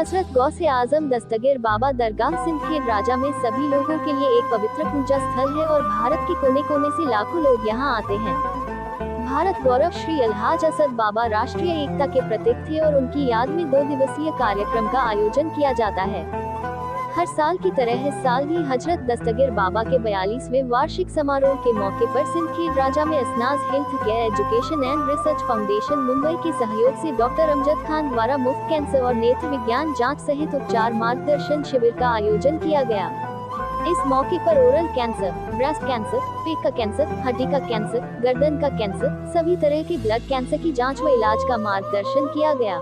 हजरत गौसे आजम दस्तगीर बाबा दरगाह सिंदखेड़ राजा में सभी लोगों के लिए एक पवित्र पूजा स्थल है और भारत के कोने कोने से लाखों लोग यहाँ आते हैं। भारत गौरव श्री अलहाज असद बाबा राष्ट्रीय एकता के प्रतीक थे और उनकी याद में 2 दिवसीय कार्यक्रम का आयोजन किया जाता है। हर साल की तरह इस साल भी हजरत दस्तगीर बाबा के 42वें वार्षिक समारोह के मौके पर सिंदखेड़ राजा में Asnaj health care education and research foundation Mumbai के सहयोग से डॉक्टर अमजद खान द्वारा मुफ्त कैंसर और नेत्र विज्ञान जांच सहित उपचार मार्गदर्शन शिविर का आयोजन किया गया। इस मौके पर ओरल कैंसर, ब्रेस्ट कैंसर, पेट का कैंसर, हड्डी का कैंसर, गर्दन का कैंसर, सभी तरह के ब्लड कैंसर की जांच व इलाज का मार्गदर्शन किया गया।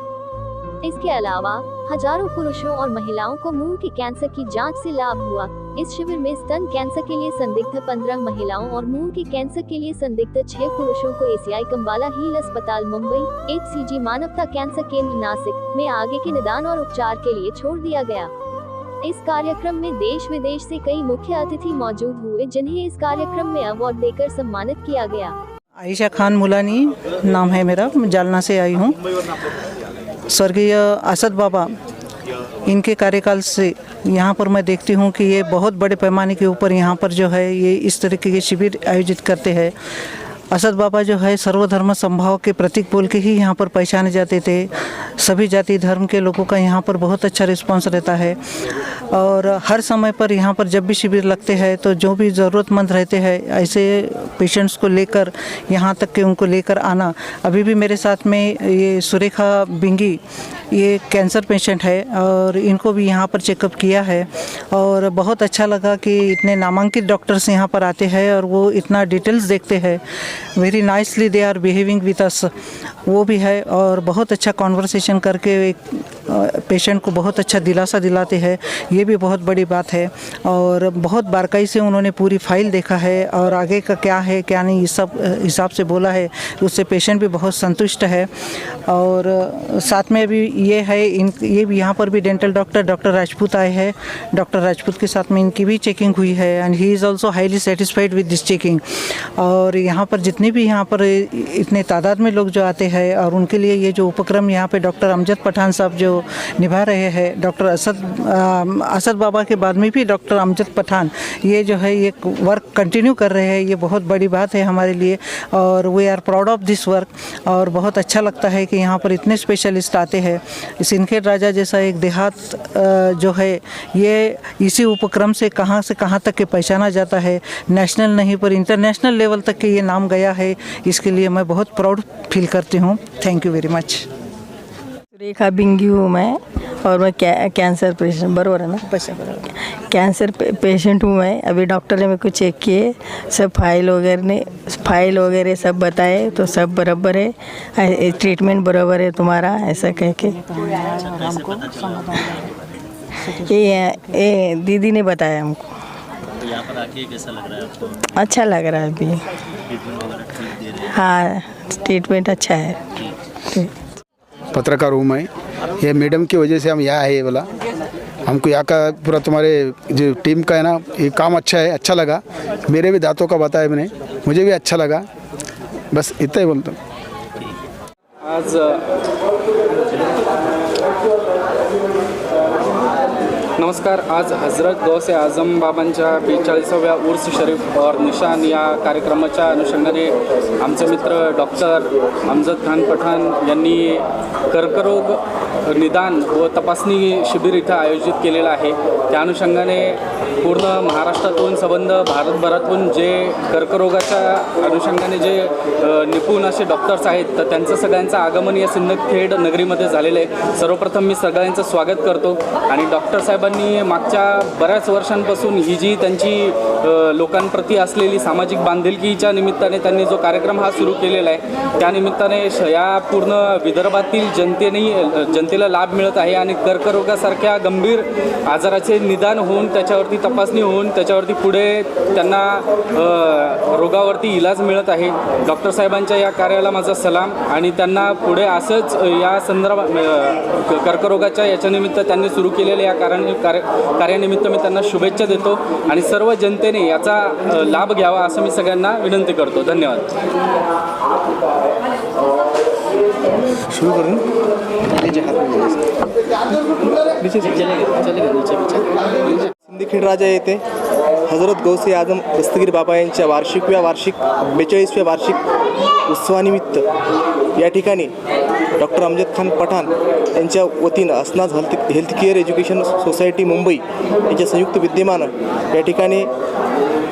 इसके अलावा हजारों पुरुषों और महिलाओं को मुंह के कैंसर की जांच से लाभ हुआ। इस शिविर में स्तन कैंसर के लिए संदिग्ध 15 महिलाओं और मुंह के कैंसर के लिए संदिग्ध 6 पुरुषों को एसीआई कंबाला हिल अस्पताल मुंबई, HCG मानवता कैंसर केंद्र नासिक में आगे के निदान और उपचार के लिए छोड़ दिया गया। इस कार्यक्रम में देश विदेश से कई मुख्य अतिथि मौजूद हुए, जिन्हें इस कार्यक्रम में अवार्ड देकर सम्मानित किया गया। आयशा खान मुलानी नाम है मेरा, मैं जालना से आई हूँ। स्वर्गीय असद बाबा, इनके कार्यकाल से यहाँ पर मैं देखती हूँ कि ये बहुत बड़े पैमाने के ऊपर यहाँ पर जो है ये इस तरीके के शिविर आयोजित करते हैं। असद बाबा जो है सर्वधर्म समभाव के प्रतीक बोल के ही यहाँ पर पहचाने जाते थे। सभी जाति धर्म के लोगों का यहाँ पर बहुत अच्छा रिस्पांस रहता है और हर समय पर यहाँ पर जब भी शिविर लगते हैं तो जो भी ज़रूरतमंद रहते हैं ऐसे पेशेंट्स को लेकर यहाँ तक के उनको लेकर आना। अभी भी मेरे साथ में ये सुरेखा बिंगी, ये कैंसर पेशेंट है और इनको भी यहाँ पर चेकअप किया है और बहुत अच्छा लगा कि इतने नामांकित डॉक्टर्स यहाँ पर आते हैं और वो इतना डिटेल्स देखते हैं। Very nicely they are behaving with us, वो भी है और बहुत अच्छा कॉन्वर्सेशन करके एक पेशेंट को बहुत अच्छा दिलासा दिलाते हैं। ये भी बहुत बड़ी बात है और बहुत बारीकी से उन्होंने पूरी फाइल देखा है और आगे का क्या है क्या नहीं इस सब हिसाब से बोला है, उससे पेशेंट भी बहुत संतुष्ट है। और साथ में भी ये है ये भी यहाँ पर भी डेंटल डॉक्टर राजपूत आए हैं। डॉक्टर राजपूत के साथ में इनकी भी चेकिंग हुई है and he is also highly satisfied with this checking. और यहाँ पर जितने भी यहाँ पर इतने तादाद में लोग जो आते हैं और उनके लिए ये जो उपक्रम यहाँ पे डॉक्टर अमजद पठान साहब जो निभा रहे हैं, डॉक्टर असद बाबा के बाद में भी डॉक्टर अमजद पठान ये जो है ये वर्क कंटिन्यू कर रहे हैं, ये बहुत बड़ी बात है हमारे लिए और we are proud of this work. और बहुत अच्छा लगता है कि यहाँ पर इतने स्पेशलिस्ट आते हैं। सिंदखेड़ राजा जैसा एक देहात जो है ये इसी उपक्रम से कहाँ तक के पहचाना जाता है, नेशनल नहीं पर इंटरनेशनल लेवल तक के ये नाम गया है। इसके लिए मैं बहुत प्राउड फील करती हूँ। Thank you very much. Surekha Bingi हूँ मैं और मैं कैंसर पेशेंट, बराबर है ना? बराबर कैंसर पेशेंट हूँ मैं। अभी डॉक्टर ने मेरे को चेक किए, सब फाइल वगैरह सब बताए तो सब बराबर है, ट्रीटमेंट बराबर है तुम्हारा, ऐसा कह के ये दीदी ने बताया हमको। तो यहाँ पर आके कैसा लग रहा है आपको? अच्छा लग रहा है अभी। हाँ, ट्रीटमेंट अच्छा है। पत्रकार हूँ मैं। ये मैडम की वजह से हम यहाँ आए, बोला हमको यहाँ का पूरा तुम्हारे जो टीम का है ना ये काम अच्छा है, अच्छा लगा। मेरे भी दांतों का बताया मैंने, मुझे भी अच्छा लगा। बस इतना ही बोलता हूँ। आज नमस्कार। आज हजरत गौसे आजम बाबांच्या 42व्या उर्स शरीफ और निशान या कार्यक्रमाच्या अनुषंगाने आमचे मित्र डॉक्टर अमजद खान पठान यांनी कर्करोग निदान व तपासणी शिबिर इथं आयोजित केलेलं आहे। त्या अनुषंगाने पूर्ण महाराष्ट्रातून संबंध भारतभरातून जे कर्करोगाच्या अनुषंगाने जे निपुण असे डॉक्टर्स आहेत तर त्यांचं सगळ्यांचं आगमन या सिंदखेड नगरीमध्ये झालेलं आहे। सर्वप्रथम मी सगळ्यांचं स्वागत करतो आणि डॉक्टर साहेबांनी मागच्या बऱ्याच वर्षांपासून ही जी त्यांची लोकांप्रती असलेली सामाजिक बांधिलकीच्या निमित्ताने त्यांनी जो कार्यक्रम हा सुरू केलेला आहे त्या निमित्ताने या पूर्ण विदर्भातील जनतेला लाभ मिळत आहे आणि कर्करोगासारख्या गंभीर आजाराचे निदान होऊन त्याच्यावरती तपासणी होऊन त्याच्यावरती पुढे त्यांना रोगावरती इलाज मिळत आहे। डॉक्टर साहेबांच्या या कार्याला माझा सलाम आणि त्यांना पुढे असंच या संदर्भात कर्करोगाच्या याच्या निमित्त त्यांनी सुरू केलेल्या या कार्यानिमित्त मी त्यांना शुभेच्छा देतो आणि सर्व जनतेने याचा लाभ घ्यावा असं मी सगळ्यांना विनंती करतो। धन्यवाद। शुरू करूँ? सिंदखेड राजा येथे हजरत गौसे आजम दस्तगीर बाबा यांच्या वार्षिक 42व्या वार्षिक उत्सवानिमित्त या ठिकाणी डॉक्टर अमजद खान पठाण यांच्या वतीनं असनाज हेल्थकेअर एज्युकेशन सोसायटी मुंबई यांच्या संयुक्त विद्यमानं या ठिकाणी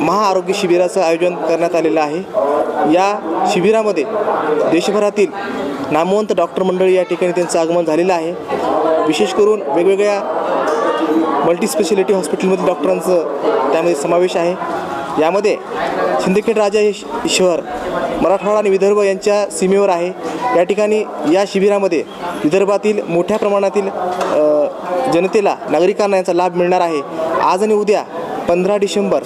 महाआरोग्य शिबिराचं आयोजन करण्यात आलेलं आहे। या शिबिरामध्ये देशभरातील नामवंत डॉक्टर मंडळी या ठिकाणी त्यांचं आगमन झालेलं आहे। विशेष करून वेगवेगळ्या मल्टीस्पेशालिटी हॉस्पिटलमधील डॉक्टरांचं त्यामध्ये समावेश आहे। यामध्ये सिंदखेड राजा हे शहर मराठवाडा आणि विदर्भ यांच्या सीमेवर आहे। या ठिकाणी या शिबिरामध्ये विदर्भातील मोठ्या प्रमाणातील जनतेला नागरिकांना याचा लाभ मिळणार आहे। आज आणि उद्या 15 डिसेंबर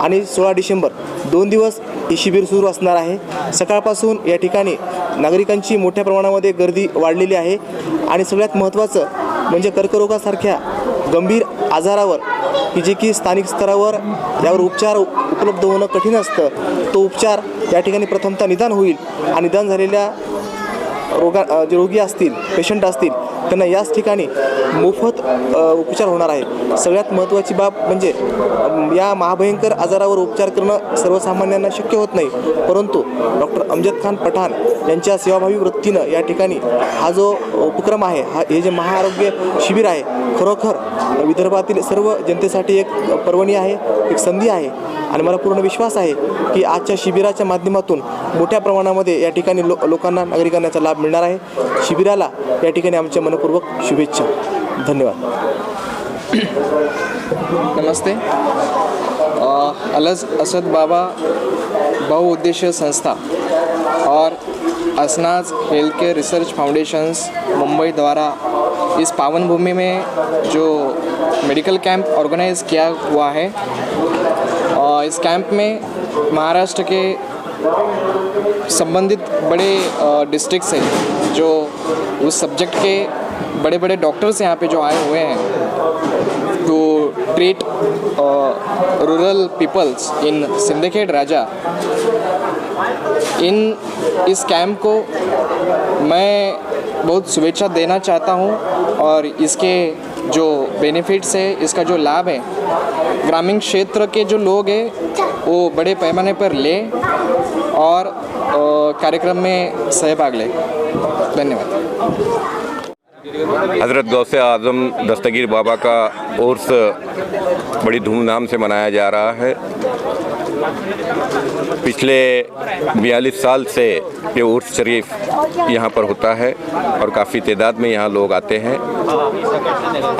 आणि 16 डिसेंबर 2 दिवस हे शिबिर सुरू असणार आहे। सकाळपासून या ठिकाणी नागरिकांची मोठ्या प्रमाणामध्ये गर्दी वाढलेली आहे आणि सगळ्यात महत्त्वाचं म्हणजे कर्करोगासारख्या गंभीर आजारावर की जे की स्थानिक स्तरावर यावर उपचार उपलब्ध होणं कठीण असतं, तो उपचार या ठिकाणी प्रथमतः निदान होईल आणि निदान झालेल्या जे रोगी असतील, पेशंट असतील, त्यांना याच ठिकाणी मोफत उपचार होणार आहे। सगळ्यात महत्त्वाची बाब म्हणजे या महाभयंकर आजारावर उपचार करणं सर्वसामान्यांना शक्य होत नाही, परंतु डॉक्टर अमजद खान पठाण यांच्या सेवाभावी वृत्तीनं या ठिकाणी हा जो उपक्रम आहे, हे जे महाआरोग्य शिबिर आहे, खरोखर विदर्भातील सर्व जनतेसाठी एक पर्वणी आहे, एक संधी आहे आणि मला पूर्ण विश्वास आहे की आजच्या शिबिराच्या माध्यमातून मोठ्या प्रमाणामध्ये या ठिकाणी लोकांना नागरिकांना याचा लाभ मिळणार आहे। शिबिराला या ठिकाणी आमच्या मनपूर्वक शुभेच्छा। धन्यवाद। नमस्ते। अलज असद बाबा बहुउद्देशीय संस्था और Asnaj health care research foundations Mumbai द्वारा इस पावन भूमि में जो मेडिकल कैंप ऑर्गेनाइज़ किया हुआ है, इस कैंप में महाराष्ट्र के संबंधित बड़े डिस्ट्रिक्ट्स हैं जो उस सब्जेक्ट के बड़े बड़े डॉक्टर्स यहाँ पे जो आए हुए हैं to treat rural peoples in Sindkhed Raja. इस कैंप को मैं बहुत शुभेच्छा देना चाहता हूँ और इसके जो बेनिफिट्स है, इसका जो लाभ है, ग्रामीण क्षेत्र के जो लोग हैं वो बड़े पैमाने पर लें और कार्यक्रम में सहभाग लें। धन्यवाद। हज़रत गौसे आज़म दस्तगीर बाबा का उर्स बड़ी धूमधाम से मनाया जा रहा है। पिछले 42 साल से ये उर्स शरीफ यहाँ पर होता है और काफ़ी तादाद में यहाँ लोग आते हैं।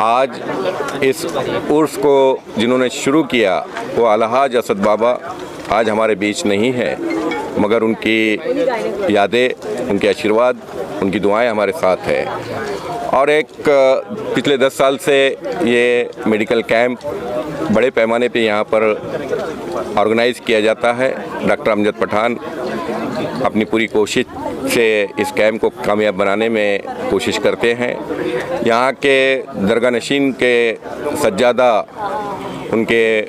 आज इस उर्स को जिन्होंने शुरू किया वो अलहाज असद बाबा आज हमारे बीच नहीं है, मगर उनकी यादें, उनके आशीर्वाद, उनकी दुआएं हमारे साथ है। और एक पिछले 10 साल से ये मेडिकल कैंप बड़े पैमाने पे यहाँ पर ऑर्गेनाइज़ किया जाता है। डॉक्टर अमजद पठान अपनी पूरी कोशिश से इस कैंप को कामयाब बनाने में कोशिश करते हैं। यहाँ के दरगाह नशीन के सज्जादा, उनके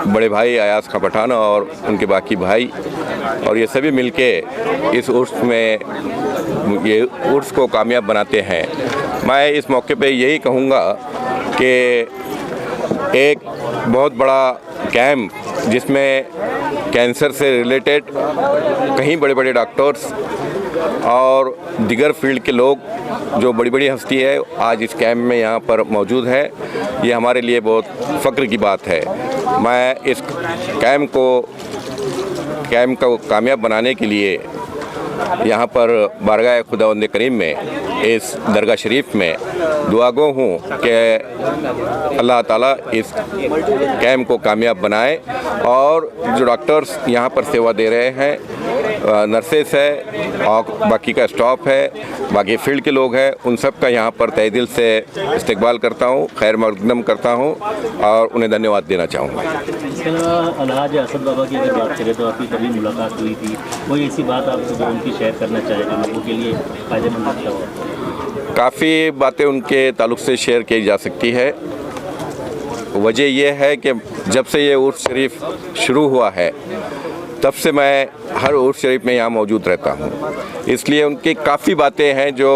बड़े भाई अयाज खां पठान और उनके बाकी भाई और ये सभी मिलके इस उर्स में ये उर्स को कामयाब बनाते हैं। मैं इस मौके पे यही कहूँगा कि एक बहुत बड़ा कैंप जिसमें कैंसर से रिलेटेड कहीं बड़े बड़े डॉक्टर्स और दिगर फील्ड के लोग जो बड़ी बड़ी हस्ती है आज इस कैंप में यहाँ पर मौजूद है, ये हमारे लिए बहुत फ़ख्र की बात है। मैं इस कैंप को कामयाब बनाने के लिए यहाँ पर बारगाह खुदावंद करीम में इस दरगाह शरीफ में दुआगो हूँ कि अल्लाह ताला इस कैंप को कामयाब बनाए और जो डॉक्टर्स यहाँ पर सेवा दे रहे हैं, नर्सेस है और बाकी का स्टाफ है, बाकी फील्ड के लोग हैं, उन सब का यहाँ पर तहे दिल से इस्तकबाल करता हूँ, खैर मकदम करता हूँ और उन्हें धन्यवाद देना चाहूँगा। इसके अलावा अलहाज असद बाबा की अगर बात करें तो आपकी कभी मुलाकात हुई थी, कोई ऐसी बात आप जो उनकी शेयर करना चाहें जो लोगों के लिए फ़ायदेमंद लगता हो? काफ़ी बातें उनके ताल्लुक़ से शेयर की जा सकती है। वजह यह है कि जब से ये उर्स शरीफ शुरू हुआ है तब से मैं हर उर्स शरीफ में यहाँ मौजूद रहता हूँ, इसलिए उनकी काफ़ी बातें हैं जो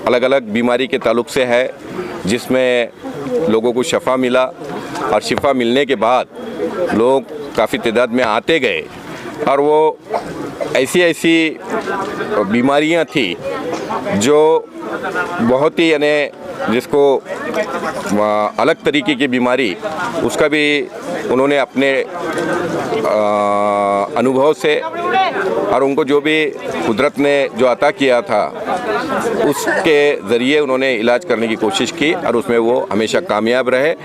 अलग अलग बीमारी के ताल्लुक से है, जिसमें लोगों को शफा मिला और शिफा मिलने के बाद लोग काफ़ी तादाद में आते गए और वो ऐसी बीमारियां थी जो बहुत ही यानी जिसको अलग तरीके की बीमारी, उसका भी उन्होंने अपने अनुभव से और उनको जो भी कुदरत ने जो अता किया था उसके ज़रिए उन्होंने इलाज करने की कोशिश की और उसमें वो हमेशा कामयाब रहे।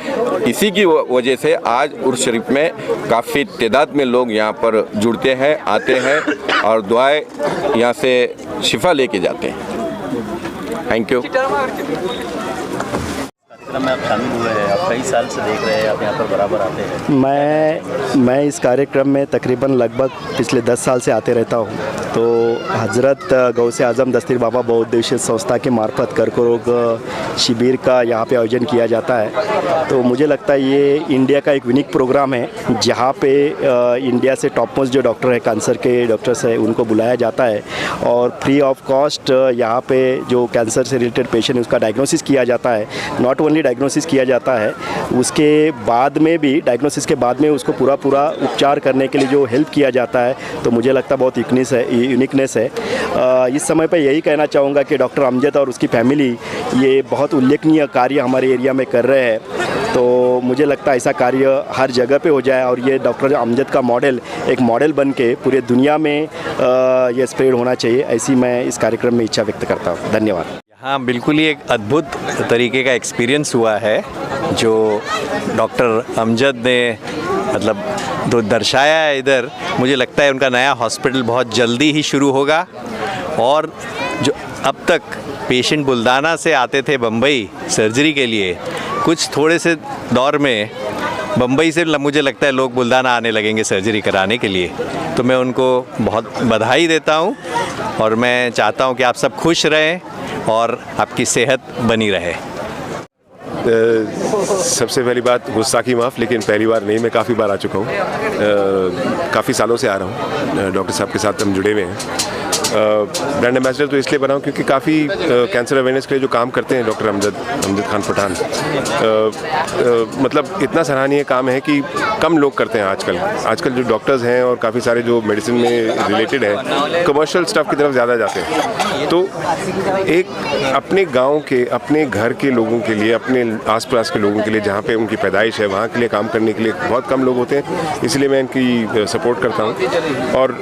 इसी की वजह से आज उर्स शरीफ में काफ़ी तादाद में लोग यहाँ पर जुड़ते हैं, आते हैं और दुआएं यहाँ से शिफा लेके जाते हैं। Thank you. कार्यक्रम में आप शामिल हुए हैं, आप कई साल से देख रहे हैं, आप यहाँ पर बराबर आते हैं। मैं इस कार्यक्रम में तकरीबन लगभग पिछले 10 साल से आते रहता हूँ। तो हज़रत गौसे आज़म दस्तगीर बाबा बहुउद्देशीय संस्था के मार्फत कर्करोग शिविर का यहाँ पे आयोजन किया जाता है। तो मुझे लगता है ये इंडिया का एक यूनिक प्रोग्राम है जहाँ पे इंडिया से टॉप मोस्ट जो डॉक्टर है, कैंसर के डॉक्टर्स हैं, उनको बुलाया जाता है और फ्री ऑफ कॉस्ट यहाँ पे जो कैंसर से रिलेटेड पेशेंट उसका डायग्नोसिस किया जाता है। नॉट ओनली डायग्नोसिस किया जाता है, उसके बाद में भी डायग्नोसिस के बाद में उसको पूरा उपचार करने के लिए जो हेल्प किया जाता है, तो मुझे लगता है बहुत यूनिकनेस है। इस समय पे यही कहना चाहूँगा कि डॉक्टर अमजद और उसकी फैमिली ये बहुत उल्लेखनीय कार्य हमारे एरिया में कर रहे हैं। तो मुझे लगता है ऐसा कार्य हर जगह पे हो जाए और ये डॉक्टर अमजद का मॉडल एक मॉडल बन के पूरे दुनिया में ये स्प्रेड होना चाहिए, ऐसी मैं इस कार्यक्रम में इच्छा व्यक्त करता हूँ। धन्यवाद। हाँ, बिल्कुल ही एक अद्भुत तरीके का एक्सपीरियंस हुआ है जो डॉक्टर अमजद ने मतलब तो दर्शाया है इधर। मुझे लगता है उनका नया हॉस्पिटल बहुत जल्दी ही शुरू होगा और जो अब तक पेशेंट बुल्दाना से आते थे बम्बई सर्जरी के लिए, कुछ थोड़े से दौर में बम्बई से मुझे लगता है लोग बुल्दाना आने लगेंगे सर्जरी कराने के लिए। तो मैं उनको बहुत बधाई देता हूँ और मैं चाहता हूँ कि आप सब खुश रहें और आपकी सेहत बनी रहे। सबसे पहली बात गुस्ताखी माफ़, लेकिन पहली बार नहीं, मैं काफ़ी बार आ चुका हूँ। काफ़ी सालों से आ रहा हूँ, डॉक्टर साहब के साथ हम जुड़े हुए हैं। ब्रांड एम्बेसडर तो इसलिए बना हूँ क्योंकि काफ़ी कैंसर अवेयरनेस के लिए जो काम करते हैं डॉक्टर अमजद खान पठान, मतलब इतना सराहनीय काम है कि कम लोग करते हैं आजकल जो डॉक्टर्स हैं और काफ़ी सारे जो मेडिसिन में रिलेटेड हैं कमर्शियल स्टफ़ की तरफ ज़्यादा जाते हैं। तो एक अपने गांव के, अपने घर के लोगों के लिए, अपने आसपास के लोगों के लिए जहाँ पे उनकी पैदाइश है वहाँ के लिए काम करने के लिए बहुत कम लोग होते हैं, इसलिए मैं इनकी सपोर्ट करता हूँ। और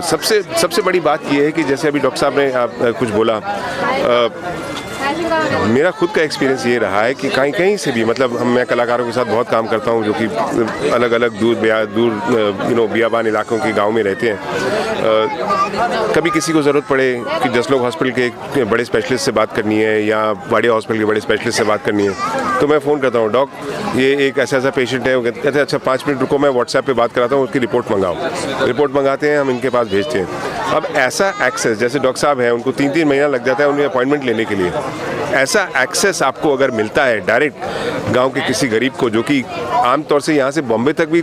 सबसे बड़ी बात ये है कि जैसे अभी डॉक्टर साहब ने कुछ बोला, मेरा खुद का एक्सपीरियंस ये रहा है कि कहीं से भी, मतलब मैं कलाकारों के साथ बहुत काम करता हूँ जो कि अलग अलग दूर बियाबान इलाकों के गांव में रहते हैं। कभी किसी को ज़रूरत पड़े कि 10 लोग हॉस्पिटल के एक बड़े स्पेशलिस्ट से बात करनी है या वाडिया हॉस्पिटल के बड़े स्पेशलिस्ट से बात करनी है, तो मैं फ़ोन करता हूँ, डॉक ये एक ऐसा पेशेंट है। वो कहते हैं अच्छा 5 मिनट रुको, मैं व्हाट्सएप पे बात कराता हूँ, उसकी रिपोर्ट मंगाओ। रिपोर्ट मंगाते हैं, हम इनके पास भेजते हैं। अब ऐसा एक्सेस, जैसे डॉक्टर साहब हैं उनको 3-3 महीना लग जाता है उन्हें अपॉइंटमेंट लेने के लिए, ऐसा एक्सेस आपको अगर मिलता है डायरेक्ट गांव के किसी गरीब को, जो कि आमतौर से यहाँ से बॉम्बे तक भी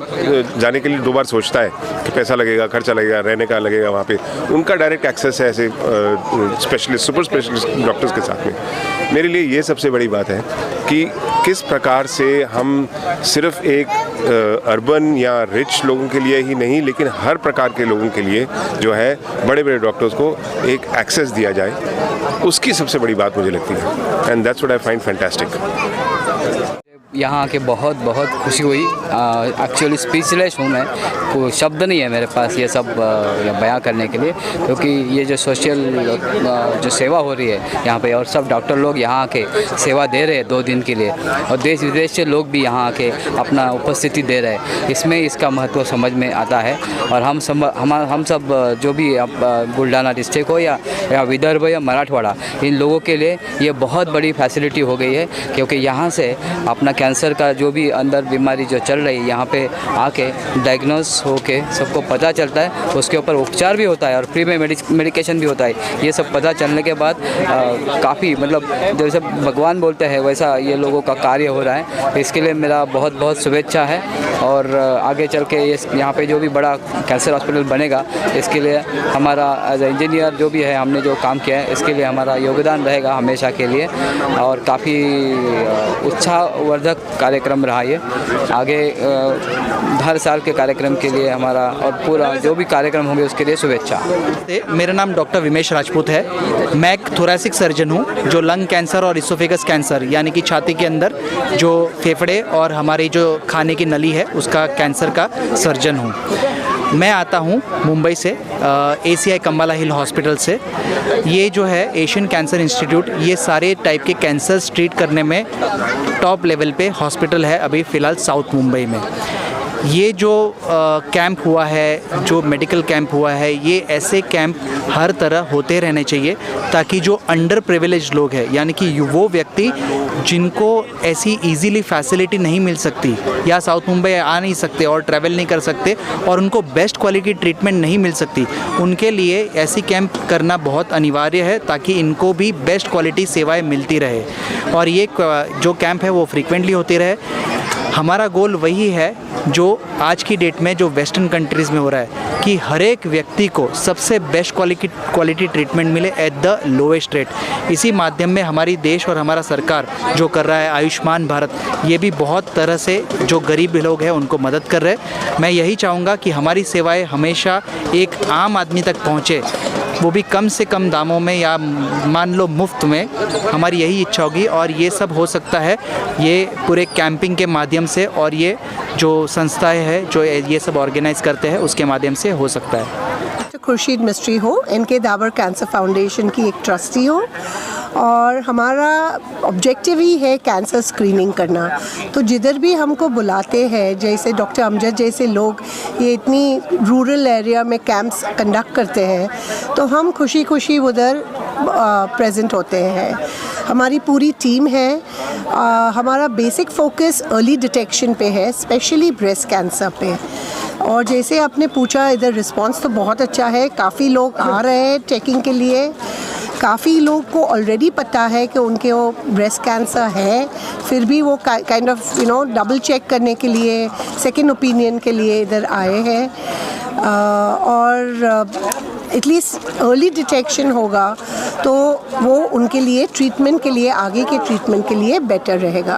जाने के लिए 2 बार सोचता है कि पैसा लगेगा, खर्चा लगेगा, रहने का लगेगा, वहाँ पे उनका डायरेक्ट एक्सेस है ऐसे स्पेशलिस्ट, सुपर स्पेशलिस्ट डॉक्टर्स के साथ में। मेरे लिए ये सबसे बड़ी बात है कि किस प्रकार से हम सिर्फ एक अर्बन या रिच लोगों के लिए ही नहीं, लेकिन हर प्रकार के लोगों के लिए जो है बड़े बड़े डॉक्टर्स को एक एक्सेस दिया जाए, उसकी सबसे बड़ी बात मुझे लगती है। And that's what I find fantastic. यहाँ आके बहुत खुशी हुई। एक्चुअली स्पीचलेस हूँ मैं, कोई शब्द नहीं है मेरे पास ये सब बयां करने के लिए, क्योंकि ये जो सोशल जो सेवा हो रही है यहाँ पे और सब डॉक्टर लोग यहाँ आके सेवा दे रहे हैं 2 दिन के लिए, और देश विदेश से लोग भी यहाँ आके अपना उपस्थिति दे रहे हैं, इसमें इसका महत्व समझ में आता है। और हम सब जो भी बुल्ढाना डिस्ट्रिक्ट हो या विदर्भ या मराठवाड़ा, इन लोगों के लिए ये बहुत बड़ी फैसिलिटी हो गई है, क्योंकि यहाँ से अपना कैंसर का जो भी अंदर बीमारी जो चल रही है यहाँ पे आके डायग्नोस होके सबको पता चलता है, उसके ऊपर उपचार भी होता है और फ्री में मेडिकेशन भी होता है। ये सब पता चलने के बाद काफ़ी मतलब जैसे भगवान बोलते हैं वैसा ये लोगों का कार्य हो रहा है। इसके लिए मेरा बहुत बहुत शुभेच्छा है और आगे चल के ये यहाँ पे जो भी बड़ा कैंसर हॉस्पिटल बनेगा इसके लिए हमारा एज ए इंजीनियर जो भी है हमने जो काम किया है इसके लिए हमारा योगदान रहेगा हमेशा के लिए और काफ़ी उत्साहवर्धक कार्यक्रम रहा ये। आगे हर साल के कार्यक्रम के लिए हमारा और पूरा जो भी कार्यक्रम होंगे उसके लिए शुभेच्छा। मेरा नाम डॉक्टर विमेश राजपूत है। मैं एक थोरेसिक सर्जन हूँ जो लंग कैंसर और इसोफेगस कैंसर यानी कि छाती के अंदर जो फेफड़े और हमारी जो खाने की नली है उसका कैंसर का सर्जन हूँ। मैं आता हूँ मुंबई से ACI कम्बाला हिल हॉस्पिटल से। ये जो है एशियन कैंसर इंस्टीट्यूट ये सारे टाइप के कैंसर्स ट्रीट करने में टॉप लेवल पे हॉस्पिटल है अभी फ़िलहाल साउथ मुंबई में। ये जो कैंप हुआ है, जो मेडिकल कैंप हुआ है, ये ऐसे कैंप हर तरह होते रहने चाहिए ताकि जो अंडर प्रिविलेज्ड लोग हैं यानी कि वो व्यक्ति जिनको ऐसी इजीली फैसिलिटी नहीं मिल सकती या साउथ मुंबई आ नहीं सकते और ट्रैवल नहीं कर सकते और उनको बेस्ट क्वालिटी ट्रीटमेंट नहीं मिल सकती, उनके लिए ऐसी कैंप करना बहुत अनिवार्य है ताकि इनको भी बेस्ट क्वालिटी सेवाएं मिलती रहे। और ये जो कैंप है वो फ्रीक्वेंटली होते रहे। हमारा गोल वही है जो आज की डेट में जो वेस्टर्न कंट्रीज़ में हो रहा है कि हर एक व्यक्ति को सबसे बेस्ट क्वालिटी ट्रीटमेंट मिले एट द लोएस्ट रेट। इसी माध्यम में हमारी देश और हमारा सरकार जो कर रहा है आयुष्मान भारत, ये भी बहुत तरह से जो गरीब लोग हैं उनको मदद कर रहे हैं। मैं यही चाहूँगा कि हमारी सेवाएं हमेशा एक आम आदमी तक पहुँचे, वो भी कम से कम दामों में या मान लो मुफ्त में। हमारी यही इच्छा होगी और ये सब हो सकता है ये पूरे कैंपिंग के माध्यम से और ये जो संस्थाएं हैं जो ये सब ऑर्गेनाइज करते हैं उसके माध्यम से हो सकता है। खुर्शीद मिस्ट्री हो, NK दावर कैंसर फाउंडेशन की एक ट्रस्टी हो और हमारा ऑब्जेक्टिव ही है कैंसर स्क्रीनिंग करना। तो जिधर भी हमको बुलाते हैं जैसे डॉक्टर अमजद जैसे लोग ये इतनी रूरल एरिया में कैंप्स कंडक्ट करते हैं तो हम खुशी खुशी उधर प्रेजेंट होते हैं। हमारी पूरी टीम है। हमारा बेसिक फोकस अर्ली डिटेक्शन पे है, स्पेशली ब्रेस्ट कैंसर पे। और जैसे आपने पूछा इधर रिस्पांस तो बहुत अच्छा है, काफ़ी लोग आ रहे हैं चेकिंग के लिए। काफ़ी लोग को ऑलरेडी पता है कि उनके वो ब्रेस्ट कैंसर है, फिर भी वो काइंड ऑफ डबल चेक करने के लिए सेकंड ओपिनियन के लिए इधर आए हैं। और एटलीस्ट अर्ली डिटेक्शन होगा तो वो उनके लिए ट्रीटमेंट के लिए आगे के ट्रीटमेंट के लिए बेटर रहेगा।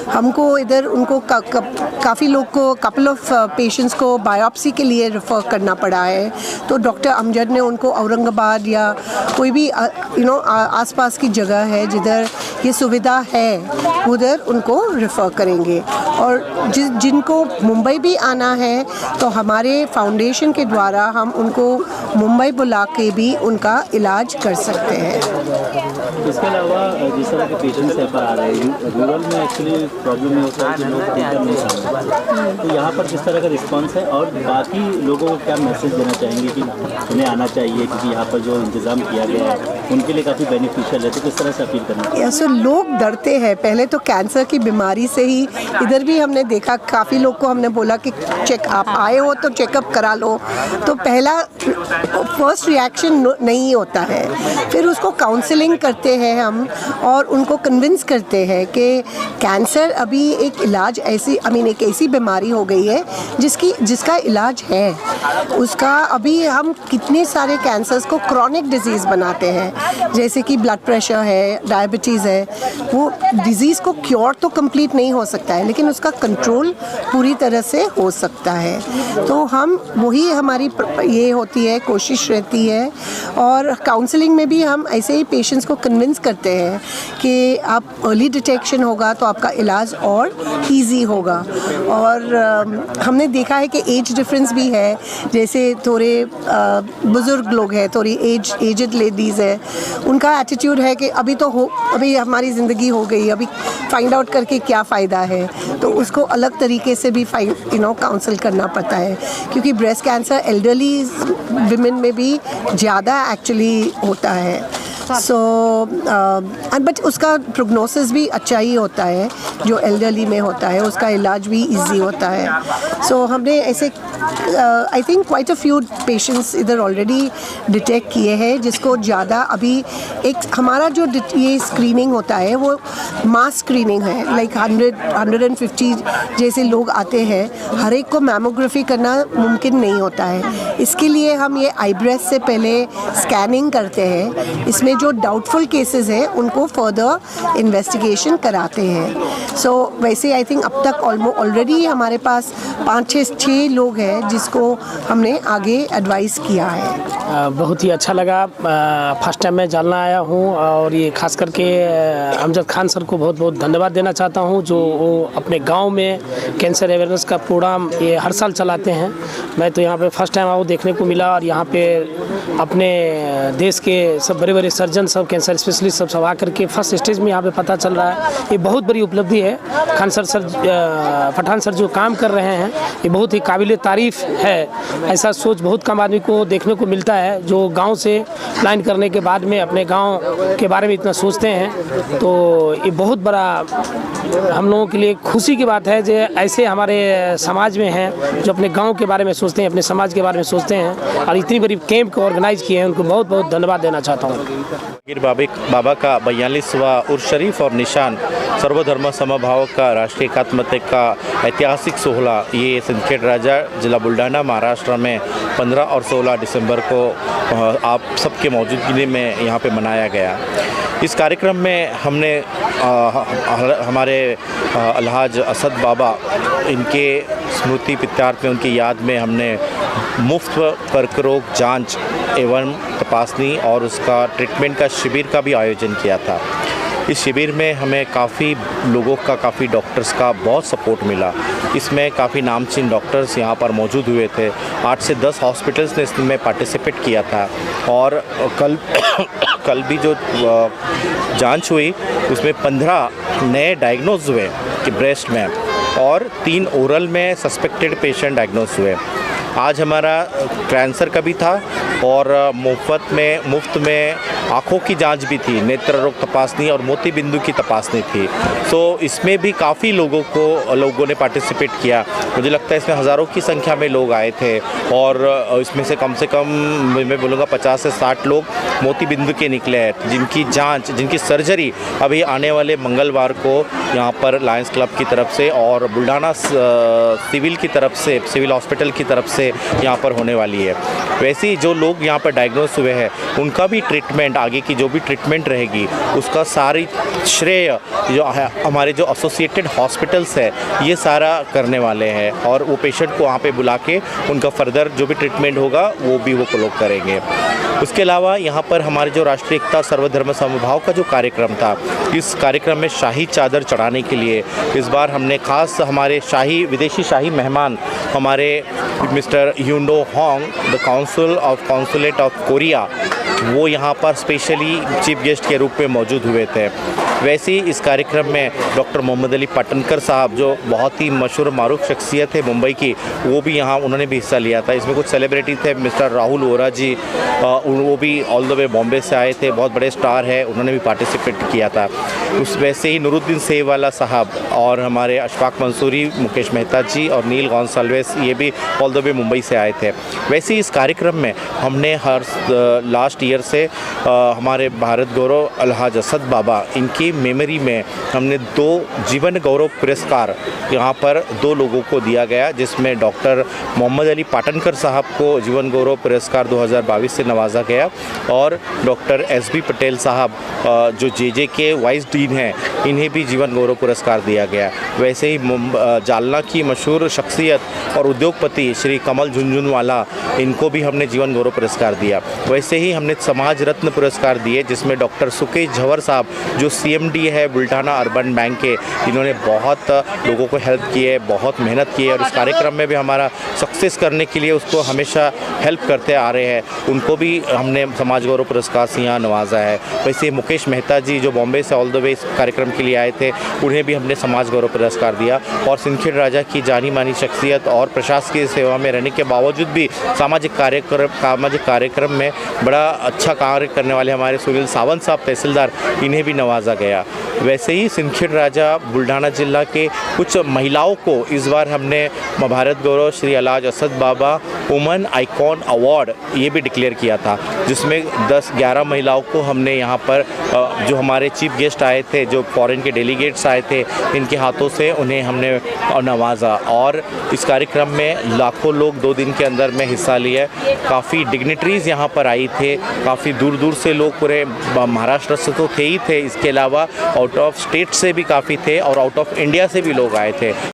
हमको इधर उनको काफ़ी लोग को कपल ऑफ पेशेंट्स को बायोप्सी के लिए रेफ़र करना पड़ा है तो डॉक्टर अमजद ने उनको औरंगाबाद या कोई भी आसपास की जगह है जिधर ये सुविधा है उधर उनको रेफ़र करेंगे। और जिनको मुंबई भी आना है तो हमारे फाउंडेशन के द्वारा हम उनको मुंबई बुला के भी उनका इलाज कर सकते हैं। इसके अलावा जिस तरह के पेशेंट्स यहाँ पर आ रहे हैं रूरल में एक्चुअली प्रॉब्लम ये होता है कि लोग देखकर नहीं समझते, तो यहाँ पर किस तरह का रिस्पांस है और बाकी लोगों को क्या मैसेज देना चाहेंगे कि उन्हें आना चाहिए क्योंकि यहाँ पर जो इंतज़ाम किया गया है उनके लिए काफ़ी बेनिफिशियल है, तो किस तरह से अपील करना चाहिए? सो लोग डरते हैं पहले तो कैंसर की बीमारी से ही। इधर भी हमने देखा काफ़ी लोग को हमने बोला कि चेक आप आए हो तो चेकअप करा लो, तो पहला फर्स्ट रिएक्शन नहीं होता है। फिर उसको काउंसलिंग करते हैं हम और उनको कन्विंस करते हैं कि कैंसर अभी एक इलाज एक ऐसी बीमारी हो गई है जिसका इलाज है। उसका अभी हम कितने सारे कैंसर्स को क्रॉनिक डिजीज़ बनाते हैं जैसे कि ब्लड प्रेशर है, डायबिटीज़ है। वो डिज़ीज़ को क्योर तो कंप्लीट नहीं हो सकता है लेकिन उसका कंट्रोल पूरी तरह से हो सकता है। तो हम वही हमारी ये होती है, कोशिश रहती है। और काउंसलिंग में भी हम ऐसे ही पेशेंट्स को कन्विंस करते हैं कि आप अर्ली डिटेक्शन होगा तो आपका इलाज और इजी होगा। और हमने देखा है कि एज डिफरेंस भी है, जैसे थोड़े बुज़ुर्ग लोग हैं, थोड़ी एजड लेडीज़ है, उनका एटीट्यूड है कि अभी हमारी ज़िंदगी हो गई, अभी फाइंड आउट करके क्या फ़ायदा है। तो उसको अलग तरीके से भी काउंसल करना पड़ता है क्योंकि ब्रेस्ट कैंसर एल्डरली विमेन में भी ज़्यादा एक्चुअली होता है। बट उसका प्रोग्नोसिस भी अच्छा ही होता है जो एल्डरली में होता है उसका इलाज भी इजी होता है। सो हमने ऐसे I think quite a few patients इधर ऑलरेडी डिटेक्ट किए हैं, जिसको ज़्यादा अभी एक हमारा जो ये स्क्रीनिंग होता है वो मास स्क्रीनिंग है, लाइक 150 जैसे लोग आते हैं, हर एक को मैमोग्राफी करना मुमकिन नहीं होता है। इसके लिए हम ये आईब्रेस से पहले स्कैनिंग करते हैं, इसमें जो डाउटफुल केसेस हैं उनको फर्दर इन्वेस्टिगेशन कराते हैं। सो वैसे आई थिंक अब तक ऑलरेडी हमारे पास 5-6 लोग हैं जिसको हमने आगे एडवाइस किया है। बहुत ही अच्छा लगा, फर्स्ट टाइम मैं जालना आया हूँ और ये खास करके अमजद खान सर को बहुत बहुत धन्यवाद देना चाहता हूँ, जो वो अपने गांव में कैंसर अवेयरनेस का प्रोग्राम ये हर साल चलाते हैं। मैं तो यहाँ पे फर्स्ट टाइम आओ देखने को मिला, और यहाँ पे अपने देश के सब बड़े बड़े सर्जन, सब कैंसर स्पेशलिस्ट सब आकर के फर्स्ट स्टेज में यहाँ पे पता चल रहा है। ये बहुत बड़ी उपलब्धि है। खान सर पठान सर जो काम कर रहे हैं ये बहुत ही काबिल तारीफ़ है। ऐसा सोच बहुत कम आदमी को देखने को मिलता है जो गांव से प्लान करने के बाद में अपने गांव के बारे में इतना सोचते हैं। तो ये बहुत बड़ा हम लोगों के लिए खुशी की बात है जो ऐसे हमारे समाज में हैं जो अपने गांव के बारे में सोचते हैं, अपने समाज के बारे में सोचते हैं, और इतनी बड़ी कैंप को ऑर्गेनाइज किए हैं, उनको बहुत बहुत धन्यवाद देना चाहता हूँ। बाबा का 42वां उर्स शरीफ और निशान सर्वधर्म समभाव का राष्ट्रीय एकात्मता का ऐतिहासिक सोहला ये सिंदखेड राजा जिला बुल्ढाना महाराष्ट्र में 15 और 16 दिसंबर को आप सबके मौजूदगी में यहाँ पे मनाया गया। इस कार्यक्रम में हमने हमारे अलहाज असद बाबा इनके स्मृति प्रीत्यर्थ में उनकी याद में हमने मुफ्त कर्करोग जांच एवं तपासनी और उसका ट्रीटमेंट का शिविर का भी आयोजन किया था। इस शिविर में हमें काफ़ी लोगों का, काफ़ी डॉक्टर्स का बहुत सपोर्ट मिला। इसमें काफ़ी नामचीन डॉक्टर्स यहाँ पर मौजूद हुए थे। 8 से 10 हॉस्पिटल्स ने इसमें पार्टिसिपेट किया था, और कल भी जो जांच हुई उसमें 15 नए डायग्नोज हुए कि ब्रेस्ट में, और 3 ओरल में सस्पेक्टेड पेशेंट डायग्नोज हुए। आज हमारा कैंसर का भी था, और मुफ्त में आँखों की जांच भी थी, नेत्र रोग तपासनी और मोती बिंदु की तपासनी थी। तो इसमें भी काफ़ी लोगों ने पार्टिसिपेट किया। मुझे लगता है इसमें हज़ारों की संख्या में लोग आए थे, और इसमें से कम मैं बोलूँगा 50 से 60 लोग मोती बिंदु के निकले हैं, जिनकी जांच, जिनकी सर्जरी अभी आने वाले मंगलवार को यहाँ पर लायंस क्लब की तरफ से और बुल्ढाना सिविल हॉस्पिटल की तरफ से यहाँ पर होने वाली है। वैसे ही जो लोग यहाँ पर डायग्नोज हुए हैं उनका भी ट्रीटमेंट, आगे की जो भी ट्रीटमेंट रहेगी उसका सारी श्रेय जो है हमारे जो एसोसिएटेड हॉस्पिटल्स है ये सारा करने वाले हैं, और वो पेशेंट को वहाँ पे बुला के उनका फर्दर जो भी ट्रीटमेंट होगा वो लोग करेंगे। उसके अलावा यहाँ पर हमारे जो राष्ट्रीय एकता सर्वधर्म समभाव का जो कार्यक्रम था, इस कार्यक्रम में शाही चादर चढ़ाने के लिए इस बार हमने खास हमारे विदेशी शाही मेहमान हमारे mister Yundo Hong, the consulate of Korea, वो यहाँ पर स्पेशली चीफ गेस्ट के रूप में मौजूद हुए थे। वैसे ही इस कार्यक्रम में डॉक्टर मोहम्मद अली पाटनकर साहब, जो बहुत ही मशहूर मारूफ शख्सियत है मुंबई की, वो भी उन्होंने भी हिस्सा लिया था। इसमें कुछ सेलिब्रिटी थे, मिस्टर राहुल वोरा जी, वो भी ऑल द वे बॉम्बे से आए थे, बहुत बड़े स्टार है, उन्होंने भी पार्टिसिपेट किया था। उस वैसे ही नूरुद्दीन सेहवाला साहब और हमारे अशफाक मंसूरी, मुकेश मेहता जी और नील गॉन्साल्वेस, ये भी ऑल द वे मुंबई से आए थे। वैसे ही इस कार्यक्रम में हमने हर लास्ट ईयर से हमारे भारत गौरव अलहाज असद बाबा, इनकी मेमोरी में हमने 2 जीवन गौरव पुरस्कार यहाँ पर 2 लोगों को दिया गया, जिसमें डॉक्टर मोहम्मद अली पाटनकर साहब को जीवन गौरव पुरस्कार 2022 से नवाजा गया, और डॉक्टर SB पटेल साहब जो JJ के वाइस डीन हैं, इन्हें भी जीवन गौरव पुरस्कार दिया गया। वैसे ही जालना की मशहूर शख्सियत और उद्योगपति श्री कमल झुनझुनवाला, इनको भी हमने जीवन गौरव पुरस्कार दिया। वैसे ही हमने समाज रत्न पुरस्कार दिए, जिसमें डॉक्टर सुकेश झवर साहब जो CMD है बुल्ढाना अर्बन बैंक के, इन्होंने बहुत लोगों को हेल्प की है, बहुत मेहनत की है, और इस कार्यक्रम में भी हमारा सक्सेस करने के लिए उसको हमेशा हेल्प करते आ रहे हैं। उनको भी हमने समाज गौरव पुरस्कार से यहाँ नवाजा है। वैसे मुकेश मेहता जी जो बॉम्बे से ऑल द वे इस कार्यक्रम के लिए आए थे, उन्हें भी हमने समाज गौरव पुरस्कार दिया। और सिंदखेड राजा की जानी मानी शख्सियत और प्रशासकीय सेवा में रहने के बावजूद भी सामाजिक कार्यक्रम में बड़ा अच्छा कार्य करने वाले हमारे सुनील सावंत साहब तहसीलदार, इन्हें भी नवाजा गया। गया। वैसे ही सिंदखेड़ राजा बुल्ढाना जिला के कुछ महिलाओं को इस बार हमने भारत गौरव श्री अलहाज असद बाबा वुमेन आइकॉन अवार्ड ये भी डिक्लेयर किया था, जिसमें 10-11 महिलाओं को हमने यहाँ पर जो हमारे चीफ गेस्ट आए थे, जो फॉरेन के डेलीगेट्स आए थे, इनके हाथों से उन्हें हमने नवाजा। और इस कार्यक्रम में लाखों लोग 2 दिन के अंदर में हिस्सा लिए। काफ़ी डिग्निटरीज़ यहाँ पर आई थे, काफ़ी दूर दूर से लोग, पूरे महाराष्ट्र से तो थे ही थे, इसके अलावा आउट ऑफ स्टेट से भी काफ़ी थे और आउट ऑफ इंडिया से भी लोग आए थे।